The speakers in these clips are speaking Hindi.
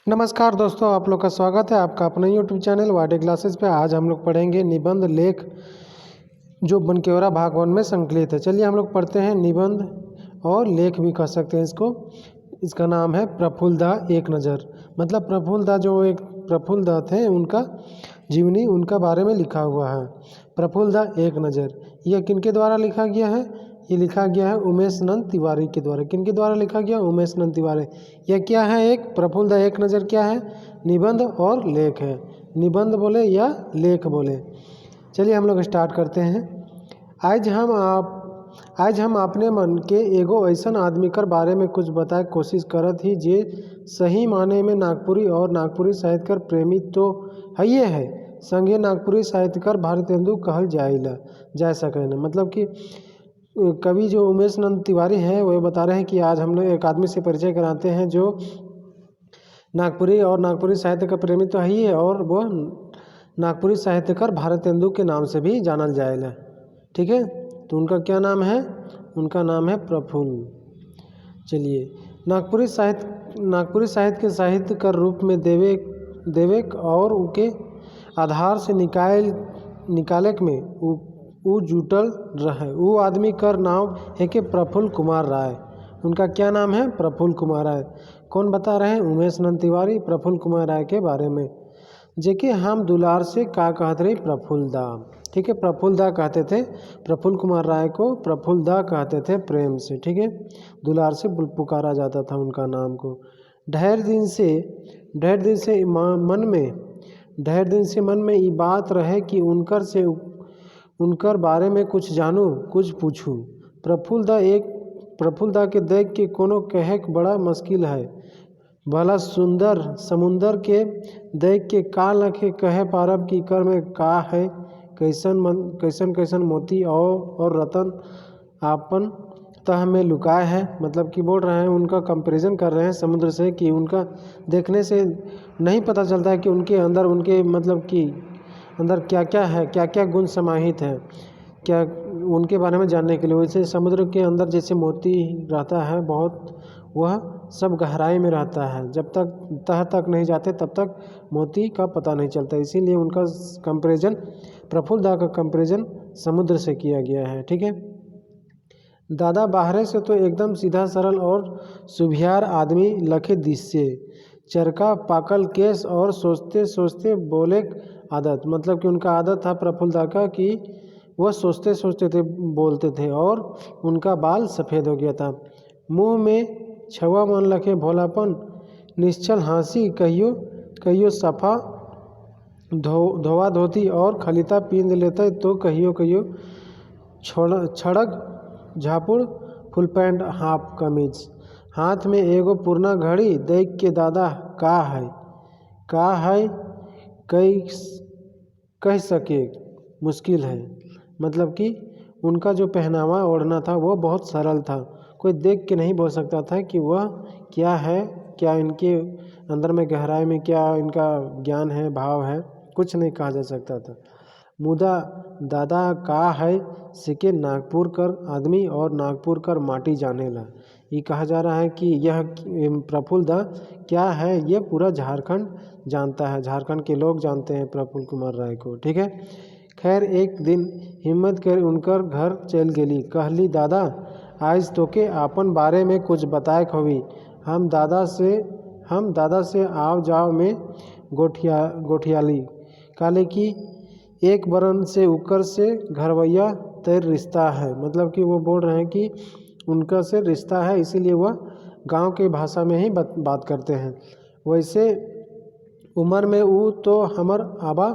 नमस्कार दोस्तों, आप लोग का स्वागत है आपका अपने यूट्यूब चैनल वाडे क्लासेस पे। आज हम लोग पढ़ेंगे निबंध लेख जो बनकेवरा भाग 1 में संकलित है। चलिए हम लोग पढ़ते हैं। निबंध और लेख भी कह सकते हैं इसको। इसका नाम है प्रफुल्लदा एक नज़र। मतलब प्रफुल्लदा जो एक प्रफुल्लदा थे उनका जीवनी, उनका बारे में लिखा हुआ है। प्रफुल्लदा एक नज़र यह किनके द्वारा लिखा गया है? ये लिखा गया है उमेश नंद तिवारी के द्वारा। किनके द्वारा लिखा गया? उमेश नंद तिवारी। यह क्या है? एक प्रफुल्लदा एक नज़र क्या है? निबंध और लेख है। निबंध बोले या लेख बोले। चलिए हम लोग स्टार्ट करते हैं। आज हम अपने मन के एगो ऐसन आदमी कर बारे में कुछ बताए कोशिश करत ही जे सही माने में नागपुरी और नागपुरी साहित्यकर प्रेमी तो है संगे नागपुरी साहित्यकार भारतेंदु कहल जा सके न। मतलब कि कवि जो उमेश नंद तिवारी हैं वो बता रहे हैं कि आज हम लोग एक आदमी से परिचय कराते हैं जो नागपुरी और नागपुरी साहित्य का प्रेमी तो है और वो नागपुरी साहित्यकार भारतेंदु के नाम से भी जानल जाएगा। ठीक है, तो उनका क्या नाम है? उनका नाम है प्रफुल्ल। चलिए, नागपुरी साहित्य के साहित्यकार रूप में देवेक और उनके आधार से निकाले में उ जुटल रहे। वो आदमी कर नाम है कि प्रफुल्ल कुमार राय। उनका क्या नाम है? प्रफुल्ल कुमार राय। कौन बता रहे हैं? उमेश नंद तिवारी प्रफुल्ल कुमार राय के बारे में। जेके हम दुलार से का कहते रहे? प्रफुल्लदा। ठीक है, प्रफुल्लदा कहते थे प्रफुल्ल कुमार राय को। प्रफुल्लदा कहते थे प्रेम से। ठीक है, दुलार से पुकारा जाता था उनका नाम को। ढेर दिन से मन में ये बात रहे कि उनकर बारे में कुछ जानूं, कुछ पूछूं। प्रफुल्लदा के देख के कोनो कहेक बड़ा मुश्किल है। भला सुंदर समुंदर के देख के का लखे कहे पारब की कर में का है। कैसन मोती और रतन आपन तह में लुकाए है। मतलब कि बोल रहे हैं, उनका कंपैरिजन कर रहे हैं समुद्र से कि उनका देखने से नहीं पता चलता है कि उनके अंदर मतलब कि अंदर क्या क्या है, क्या क्या गुण समाहित है, क्या उनके बारे में जानने के लिए। वैसे समुद्र के अंदर जैसे मोती रहता है बहुत, वह सब गहराई में रहता है। जब तक तह तक नहीं जाते तब तक मोती का पता नहीं चलता। इसीलिए उनका कंपैरिजन, प्रफुल्लदा का कंपैरिजन समुद्र से किया गया है। ठीक है, दादा बाहरे से तो एकदम सीधा सरल और सुभियार आदमी लखे दिसे। चरका पाकल केस और सोचते सोचते बोले आदत। मतलब कि उनका आदत था प्रफुल्लदा का कि वह सोचते सोचते थे बोलते थे और उनका बाल सफ़ेद हो गया था। मुंह में छवा मन लखे भोलापन, निश्चल हंसी, कहियो सफ़ा धोवा धोती और खलीता पींद लेते तो कहियो छड़क झापुड़ फुल पैंट हाफ कमीज। हाथ में एगो पुरना घड़ी देख के दादा का है कह सके मुश्किल है। मतलब कि उनका जो पहनावा ओढ़ना था वो बहुत सरल था। कोई देख के नहीं बोल सकता था कि वह क्या है, क्या इनके अंदर में गहराई में क्या इनका ज्ञान है, भाव है, कुछ नहीं कहा जा सकता था। मुदा दादा का है सिके नागपुर कर आदमी और नागपुर कर माटी जाने ला। ये कहा जा रहा है कि यह प्रफुल्लदा क्या है ये पूरा झारखंड जानता है। झारखंड के लोग जानते हैं प्रफुल्ल कुमार राय को। ठीक है, खैर एक दिन हिम्मत कर उनकर घर चल गेली। कहली दादा आज तोके आपन बारे में कुछ बताए होवी। हम दादा से आव जाव में गोठियाली काले की एक बरन से उकर से घरवैया तैर रिश्ता है। मतलब कि वो बोल रहे हैं कि उनका से रिश्ता है, इसीलिए वह गांव के भाषा में ही बात करते हैं। वैसे उम्र में वो तो हमर आबा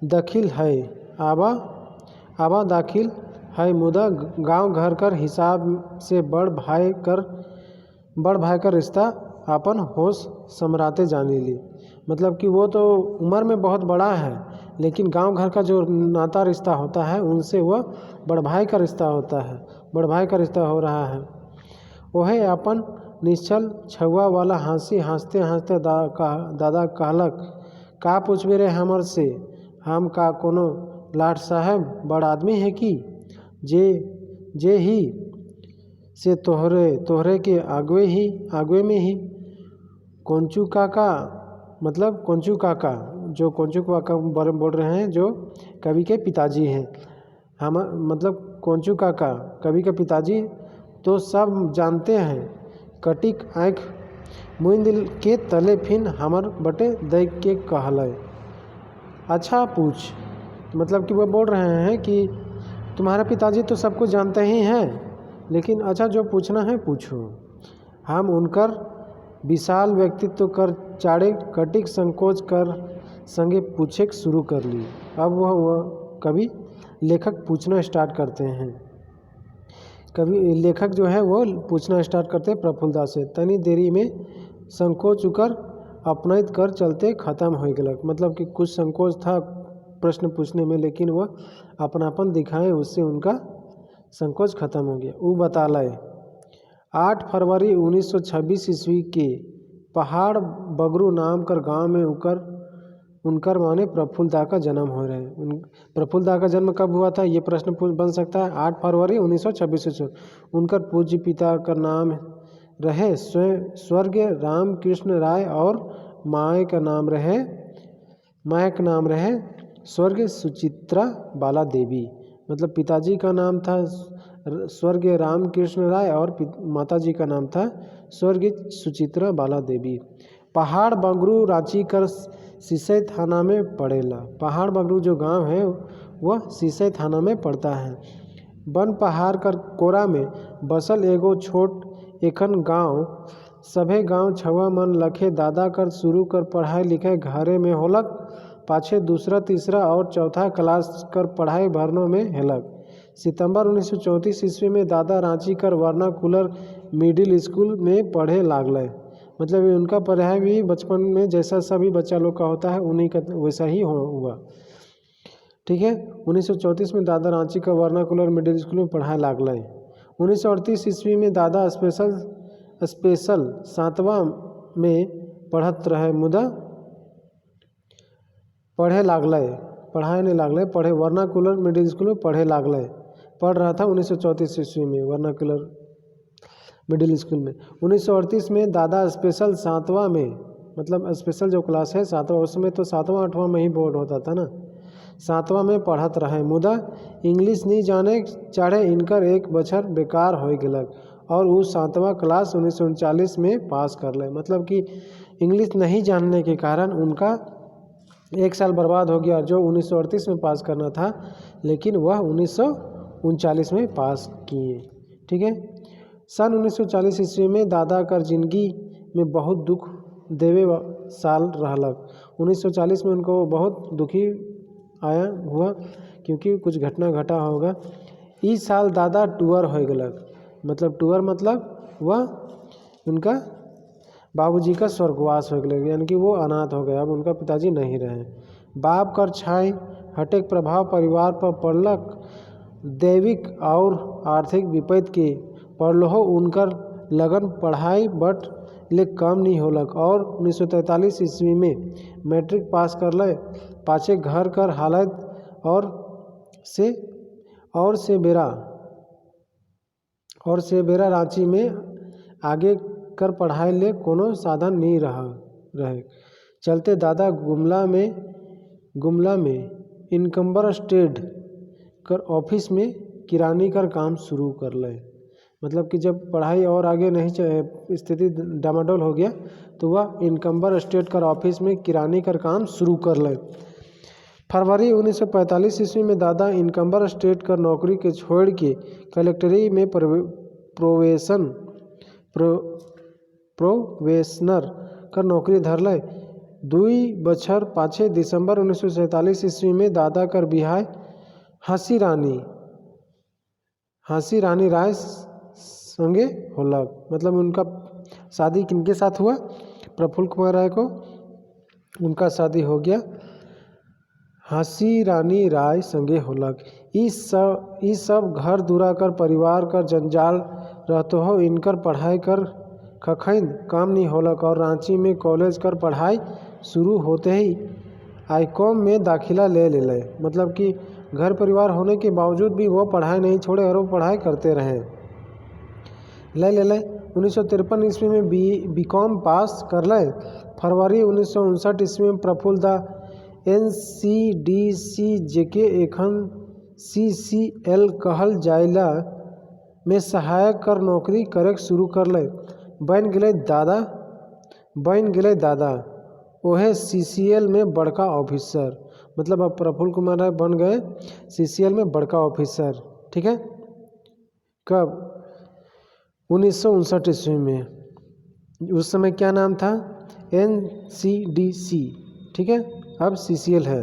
दाखिल है मुदा गांव घर कर हिसाब से बड़ भाई कर रिश्ता अपन होश समराते जानी ली। मतलब कि वो तो उम्र में बहुत बड़ा है लेकिन गांव घर का जो नाता रिश्ता होता है उनसे वह बड़ भाई का रिश्ता होता है, बड़ भाई का रिश्ता हो रहा है। वह अपन निश्चल छुआ वाला हंसी हंसते हंसते दादा कहलक का पूछबे रे हमर से। हम का कोनो लाट साहब बड़ आदमी है कि जे ही से तोहरे के आगवे में ही कोंचू काका मतलब कोंचू काका, जो कोंचू काका बारे में बोल रहे हैं जो कवि के पिताजी हैं। हम मतलब कोंचू काका कवि के पिताजी तो सब जानते हैं, कटिक आँख मुइन दिल के तले फिन हमर बटे देख के कहलय। अच्छा पूछ, मतलब कि वो बोल रहे हैं कि तुम्हारे पिताजी तो सब कुछ जानते ही हैं, लेकिन अच्छा जो पूछना है पूछो। हम उनकर विशाल व्यक्तित्व कर चाड़े कटिक संकोच कर संगे पूछे शुरू कर ली। अब वह कवि लेखक पूछना स्टार्ट करते हैं। कवि लेखक जो है वो पूछना स्टार्ट करते हैं प्रफुल्लदास से। तनी देरी में संकोच उकर अपनाइत कर चलते ख़त्म हो गलक। मतलब कि कुछ संकोच था प्रश्न पूछने में, लेकिन वह अपनापन दिखाए, उससे उनका संकोच खत्म हो गया। वो बता लाए 8 फरवरी 1926 ईस्वी के पहाड़ बगरू नाम कर गांव में उनकर माने प्रफुल्लदा का जन्म हो रहे हैं। प्रफुल्लदा का जन्म कब हुआ था ये प्रश्न बन सकता है। 8 फरवरी 1926 ईस्वी। उनकर पूज्य पिता का नाम रहे स्वर्गीय रामकृष्ण राय और माँ का नाम रहे स्वर्गीय सुचित्रा बाला देवी। मतलब पिताजी का नाम था स्वर्गीय रामकृष्ण राय और माताजी का नाम था स्वर्गीय सुचित्रा बाला देवी। पहाड़ बगरू रांची कर सिसई थाना में पड़ेला। पहाड़ बगरू जो गांव है वह सिसई थाना में पड़ता है। बन पहाड़ कर कोरा में बसल एगो छोट एखन गांव सभे गांव छवा मन लखे दादा कर शुरू कर पढ़ाई लिखाई घरे में होलक। पाछे दूसरा तीसरा और चौथा क्लास कर पढ़ाई भरनों में हेलक। सितंबर 1934 ईस्वी में दादा रांची कर वर्नाकुलर मिडिल स्कूल में पढ़े लागले। मतलब उनका पढ़ाई भी बचपन में जैसा सभी बच्चा लोग का होता है उन्हीं का वैसा ही हुआ। ठीक है। 1934 में दादा रांची का वर्नाकुलर मिडिल स्कूल में पढ़ाई लागले। 1938 ईस्वी में दादा स्पेशल 7वां में पढ़त रहे, मुदा पढ़े वर्नाकुलर मिडिल स्कूल में पढ़ रहा था 1934 ईस्वी में वर्नाकुलर मिडिल स्कूल में। 1938 में दादा स्पेशल 7वां में, मतलब स्पेशल जो क्लास है 7वां, उसमें तो 7वां 8वां में ही बोर्ड होता था ना, 7वां में पढ़त रहे, मुदा इंग्लिश नहीं जाने चाहे इनकर एक बछर बेकार हो गलक और वो 7वां क्लास 1939 में पास कर ले। मतलब कि इंग्लिश नहीं जानने के कारण उनका एक साल बर्बाद हो गया, जो 1938 में पास करना था, लेकिन वह 1939 में पास किए। ठीक है। सन 1940 ईस्वी में दादा कर जिंदगी में बहुत दुख देवे साल रहलक। 1940 में उनको बहुत दुखी हुआ क्योंकि कुछ घटना घटा होगा। इस साल दादा टूअर हो गलक। मतलब टूअर मतलब वह उनका बाबूजी का स्वर्गवास हो गया, यानी कि वो अनाथ हो गया, अब उनका पिताजी नहीं रहे। बाप कर छाई हटेक प्रभाव परिवार पर पड़लक। दैविक और आर्थिक विपत्ति के पड़लहो उनकर लगन पढ़ाई बट ले कम नहीं होलक और 1943 ईस्वी में मैट्रिक पास कर ले। पाछे घर कर हालत और से बेरा रांची में आगे कर पढ़ाई ले कोनो साधन नहीं रहे चलते दादा गुमला में इनकम्बर स्टेट कर ऑफिस में किरानी कर काम शुरू कर ले। मतलब कि जब पढ़ाई और आगे नहीं स्थिति डामाडोल हो गया तो वह इनकम्बर स्टेट कर ऑफिस में किरानी कर काम शुरू कर ले। फरवरी 1945 ईस्वी में दादा इनकम्बर स्टेट कर नौकरी के छोड़ के कलेक्टरी में प्रोवेशनर कर नौकरी धरले। 2 बछर पाछे दिसंबर 1947 ईस्वी में दादा कर बिहाय हंसी रानी राय संगे होलक। मतलब उनका शादी किनके साथ हुआ? प्रफुल्ल कुमार राय को उनका शादी हो गया हंसी रानी राय संगे होलक। इस सब घर दूरा कर परिवार कर जंजाल रहते हो, इनकर पढ़ाई कर खखैन काम नहीं होलक और रांची में कॉलेज कर पढ़ाई शुरू होते ही आईकॉम में दाखिला ले। मतलब कि घर परिवार होने के बावजूद भी वो पढ़ाई नहीं छोड़े और वो पढ़ाई करते रहे। ले 1953 ईस्वी में बीकॉम पास करले। फरवरी 1959 ईस्वी में प्रफुल्ल दा NCDC जेके एखन CCL कहल जाइला में सहायक कर नौकरी करे शुरू करले। बन गेले दादा ओहे CCL में बड़का ऑफिसर। मतलब अब प्रफुल्ल कुमार राय बन गए CCL में बड़का ऑफिसर। ठीक है, कब? 1959 ईस्वी में। उस समय क्या नाम था? NCDC। ठीक है, अब CCL है।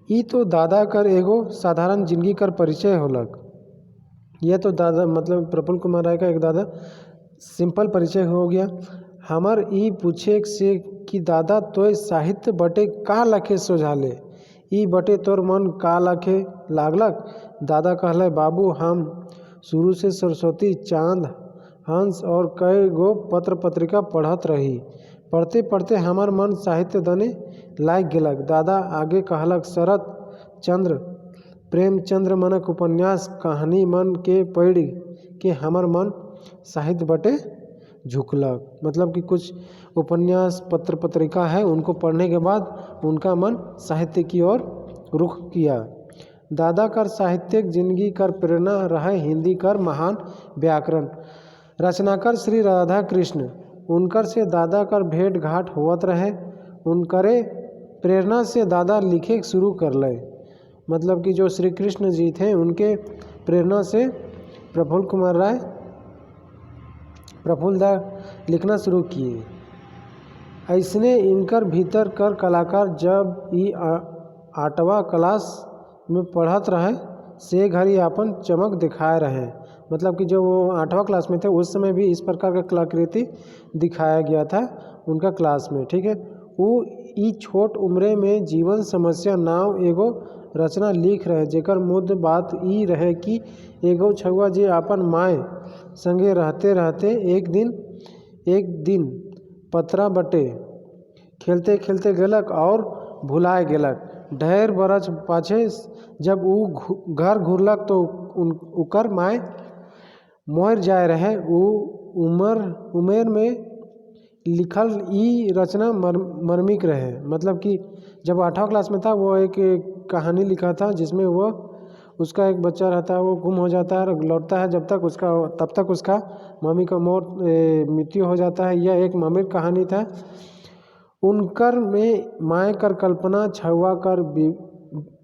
ई तो दादा कर एगो साधारण जिंदगी कर परिचय होलक। यह तो दादा मतलब प्रफुल्ल कुमार राय का एक दादा सिंपल परिचय हो गया। हमर ई पूछे से कि दादा तोय साहित्य बटे का लखे सोझाले, ई बटे तोर मन का लखे लागलक? दादा कहले, बाबू हम शुरू से सरस्वती, चांद, हंस और कई गो पत्र पत्रिका पढ़त रही। पढ़ते पढ़ते हमार मन साहित्य दने लाग गेलक। दादा आगे कहलक, शरत चंद्र, प्रेमचंद्र मनक उपन्यास, कहानी मन के पढ़ के हमार मन साहित्य बटे झुकलक। मतलब कि कुछ उपन्यास पत्र पत्रिका है, उनको पढ़ने के बाद उनका मन साहित्य की ओर रुख किया। दादा कर साहित्यिक जिंदगी कर प्रेरणा रहे हिंदी कर महान व्याकरण रचनाकार श्री राधा कृष्ण। उनकर से दादा कर भेंट घाट होवत रहे। उनकरे प्रेरणा से दादा लिखे शुरू कर ले। मतलब कि जो श्री कृष्ण जी थे उनके प्रेरणा से प्रफुल्ल दा लिखना शुरू किए। ऐसने इनकर भीतर कर कलाकार जब ई 8वां क्लास में पढ़त रहे से घड़ी अपन चमक दिखाए रहे। मतलब कि जो वो 8वां क्लास में थे उस समय भी इस प्रकार का कलाकृति दिखाया गया था उनका क्लास में। ठीक है, वो ई छोट उम्रे में जीवन समस्या नाव एगो रचना लिख रहे जेकर मुद्द बात ई रहे कि एगो छुआ जे अपन माए संगे रहते रहते एक दिन पतरा बटे खेलते खेलते गेलक और भुलाए गेलक। ढेर बरस पाछे जब ऊ घर घुरलक तो उकर माए मोर जाए रहे। ऊ उमेर में लिखल ई रचना मर्मिक रहे। मतलब कि जब 8वां क्लास में था वो एक कहानी लिखा था जिसमें वो उसका एक बच्चा रहता है, वो गुम हो जाता है और लौटता है तब तक उसका मम्मी का मृत्यु हो जाता है। यह एक मर्मिक कहानी था। उनकर में माए कर कल्पना, छुआ कर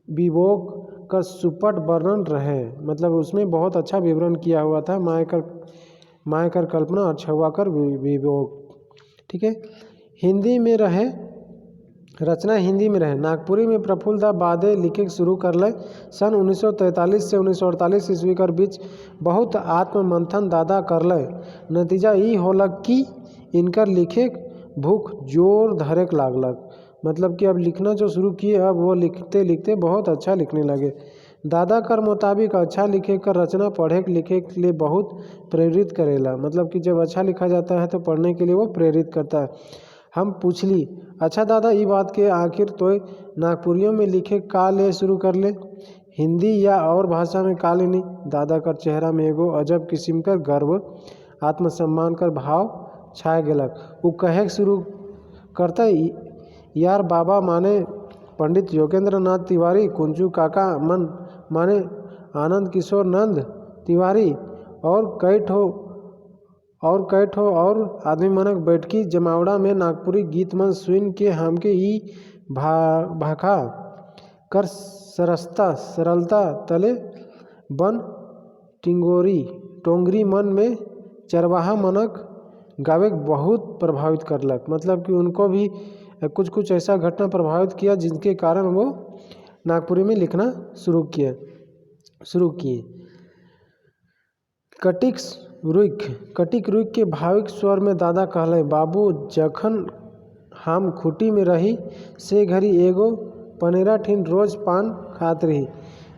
विभोग का सुपट वर्णन रहे। मतलब उसमें बहुत अच्छा विवरण किया हुआ था माए कर कल्पना और छुआ कर विभोग। ठीक है, हिंदी में रहे रचना हिंदी में रहे। नागपुरी में प्रफुल्ल दा बादे लिखे शुरू कर ले। सन 1943 से 1948 ईस्वी कर बीच बहुत आत्ममंथन दादा कर ले। नतीजा ई होलक कि इनकर लिखे भूख जोर धरेक लागलक। मतलब कि अब लिखना जो शुरू किए अब वो लिखते लिखते बहुत अच्छा लिखने लगे। दादा कर मुताबिक अच्छा लिखे कर रचना पढ़े लिखे के लिए बहुत प्रेरित करेला। मतलब कि जब अच्छा लिखा जाता है तो पढ़ने के लिए वो प्रेरित करता है। हम पूछली, अच्छा दादा ई बात के आखिर तोय नागपुरियों में लिखे का ले शुरू कर ले, हिंदी या और भाषा में का लेनी? दादा कर चेहरा में एगो अजब किस्म कर गर्व आत्मसम्मान कर भाव छाए गेलक। वो कहे शुरू करता, यार बाबा माने पंडित योगेंद्र नाथ तिवारी, कुंजू काका मन माने आनंद किशोर नंद तिवारी और कई ठो और आदमी मनक बैठकी जमावड़ा में नागपुरी गीत मन सुन के हमके ई भाखा कर सरलता तले बन टोंगरी मन में चरवाहा मनक गावे बहुत प्रभावित करलक। मतलब कि उनको भी कुछ ऐसा घटना प्रभावित किया जिनके कारण वो नागपुरी में लिखना शुरू किए। कटिक रुक के भाविक स्वर में दादा कहले, बाबू जखन हम खुटी में रही से घड़ी एगो पनेरा ठिन रोज पान खात रही।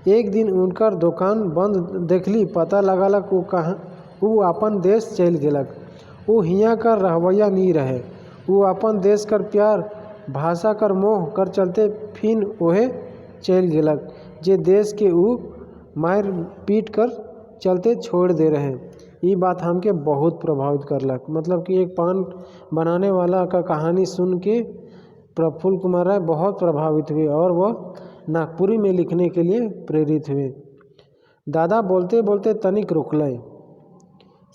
एक दिन उनकर दुकान बंद देखली, पता लगलक वो अपन देश चल गेलक। वो हियाँ कर रहवैया नहीं रहे। वो अपन देश कर प्यार भाषा कर मोह कर चलते फिन ओहे चल गेलक जे देश के ऊ मार पीट कर चलते छोड़ दे रहे। ये बात हमके बहुत प्रभावित करलक। मतलब कि एक पान बनाने वाला का कहानी सुन के प्रफुल्ल कुमार राय बहुत प्रभावित हुए और वह नागपुरी में लिखने के लिए प्रेरित हुए। दादा बोलते बोलते तनिक रुकलय,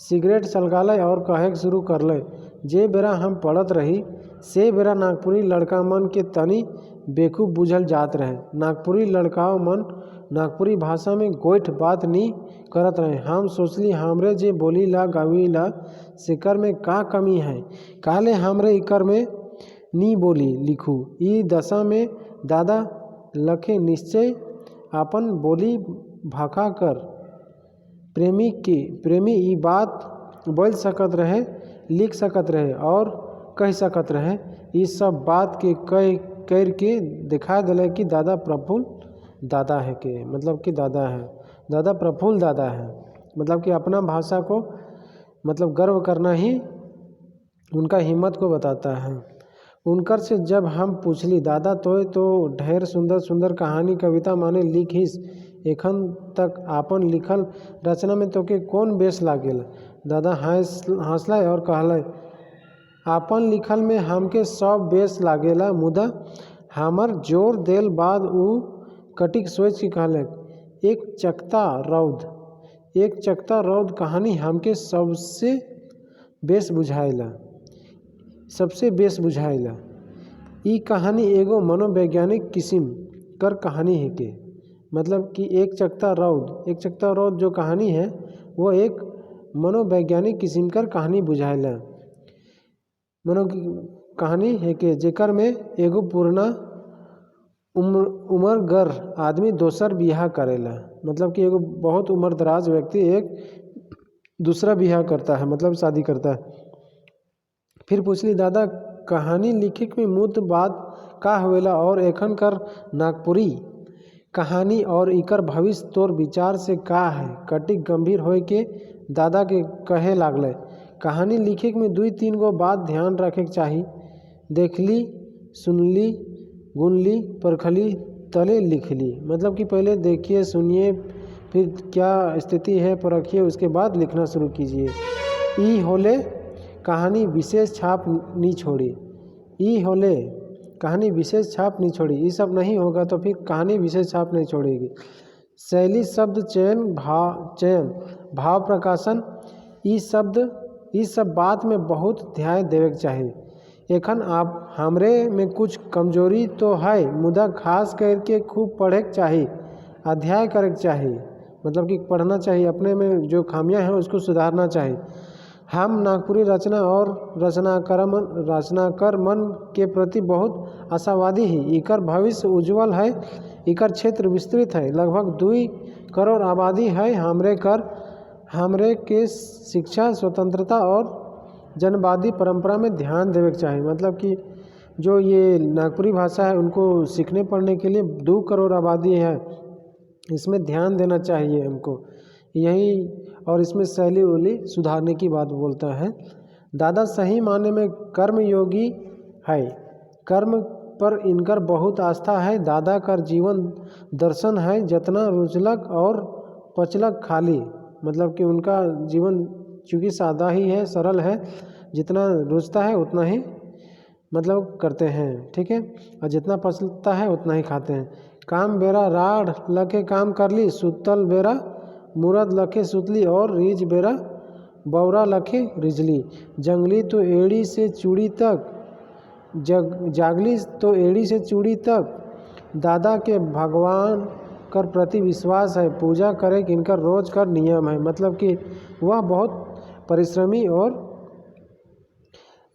सिगरेट सलगालय और कहे शुरू करलय, जे बेरा हम पढ़त रही से बेरा नागपुरी लड़का मन के तनी बेकूफ बुझल जात रहे। नागपुरी लड़काओं मन नागपुरी भाषा में गोइठ बात नी करत रहे। हम सोचली हमरे जे बोली ला गावी ला सेकर में का कमी है, काले हमरे इकर में नी बोली लिखू। ई दशा में दादा लखे निश्चय अपन बोली भाखा कर प्रेमी ई बात बोल सकत रहे, लिख सकत रहे और कह सकत रहे। इस सब बात के कह कर के दिखा दिले कि दादा प्रफुल्ल दादा है के, मतलब कि दादा है, दादा प्रफुल्ल दादा है। मतलब कि अपना भाषा को मतलब गर्व करना ही उनका हिम्मत को बताता है। उनकर से जब हम पूछली दादा तो ढेर सुंदर सुंदर कहानी कविता माने लिखिस, एखन तक आपन लिखल रचना में तोके कौन बेस लागेल। दादा हंसलय और कहलय, आपन लिखल में हमके सब बेस लागेला, मुदा हमर जोर देल बाद उ कटिक सोच के कहलक, एक चकता रौद कहानी हमके सबसे बेस बुझाइला। ई कहानी एगो मनोवैज्ञानिक किस्म कर कहानी है के। मतलब कि एक चकता रौद जो कहानी है वो एक मनोवैज्ञानिक किस्म कर कहानी बुझाइला। कहानी है के जेकर में एगो पुराना उम्रगर आदमी दोसर बियाह करेला। मतलब कि एगो बहुत उम्र दराज व्यक्ति एक दूसरा बियाह करता है, मतलब शादी करता है। फिर पूछली दादा कहानी लिखे में मुद्द बात का होवेला और एखन कर नागपुरी कहानी और इकर भविष्य तोर विचार से का है। कटिक गंभीर होए के दादा के कहे लागले, कहानी लिखे में 2-3 गो बात ध्यान रखे के चाही। देखली, सुनली, गुनली, परखली, तले लिखली। मतलब कि पहले देखिए, सुनिए, फिर क्या स्थिति है परखिए, उसके बाद लिखना शुरू कीजिए। ई होले कहानी विशेष छाप नहीं छोड़ी। ये सब नहीं होगा तो फिर कहानी विशेष छाप नहीं छोड़ेगी। शैली, शब्द चयन, भाव प्रकाशन, ये सब बात में बहुत ध्यान देवे के चाहिए। एखन आप हमरे में कुछ कमजोरी तो है, मुदा खास करके खूब पढ़े के चाहिए, अध्ययन करे के चाहिए। मतलब कि पढ़ना चाहिए, अपने में जो खामियां हैं उसको सुधारना चाहिए। हम नागपुरी रचना और रचनाकर मन के प्रति बहुत आशावादी ही। इकर भविष्य उज्जवल है, इकर क्षेत्र विस्तृत है, लगभग 2 करोड़ आबादी है। हमरे के शिक्षा, स्वतंत्रता और जनवादी परंपरा में ध्यान देवे के चाहिए। मतलब कि जो ये नागपुरी भाषा है उनको सीखने पढ़ने के लिए 2 करोड़ आबादी है, इसमें ध्यान देना चाहिए हमको यही। और इसमें शैली उली सुधारने की बात बोलता है। दादा सही माने में कर्मयोगी है, कर्म पर इनकर बहुत आस्था है। दादा कर जीवन दर्शन है, जितना रुचलक और पचलक खाली। मतलब कि उनका जीवन चूँकि सादा ही है, सरल है, जितना रुचता है उतना ही मतलब करते हैं, ठीक है, और जितना पचता है उतना ही खाते हैं। काम बेरा राढ़ लखे काम कर ली, सुतल बेरा मुरद लखे सुतली और रीझ बेरा बौरा लखे रिझली। जंगली तो एड़ी से चूड़ी तक, जागली तो एड़ी से चूड़ी तक। दादा के भगवान कर प्रति विश्वास है, पूजा करे कि इनका रोज कर नियम है। मतलब कि वह बहुत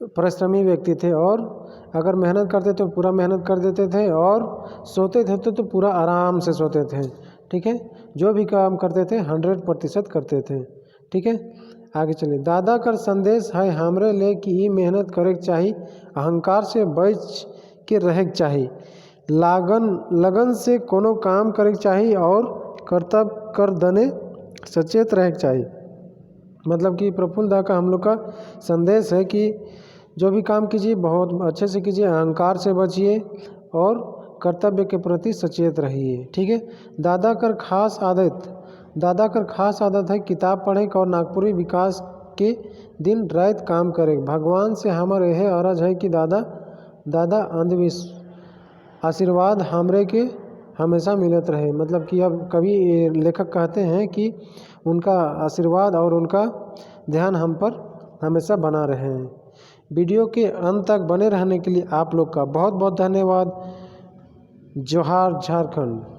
परिश्रमी व्यक्ति थे और अगर मेहनत करते तो पूरा मेहनत कर देते थे और सोते थे तो पूरा आराम से सोते थे, ठीक है। जो भी काम करते थे 100% करते थे, ठीक है। आगे चलिए। दादा का संदेश है हमरे ले कि ये मेहनत करे के चाहिए, अहंकार से बच के रहे के चाहिए, लगन से कोनो काम करे के चाहिए और कर्तव्य कर दने सचेत रहे के चाहिए। मतलब कि प्रफुल्ल दा का हम लोग का संदेश है कि जो भी काम कीजिए बहुत अच्छे से कीजिए, अहंकार से बचिए और कर्तव्य के प्रति सचेत रहिए, ठीक है। दादा कर खास आदत दादा कर खास आदत है किताब पढ़े और नागपुरी विकास के दिन रात काम करे। भगवान से हमर यह अरज है कि दादा आशीर्वाद हमरे के हमेशा मिलत रहे। मतलब कि अब कवि लेखक कहते हैं कि उनका आशीर्वाद और उनका ध्यान हम पर हमेशा बना रहे हैं। वीडियो के अंत तक बने रहने के लिए आप लोग का बहुत बहुत धन्यवाद। जोहार झारखंड।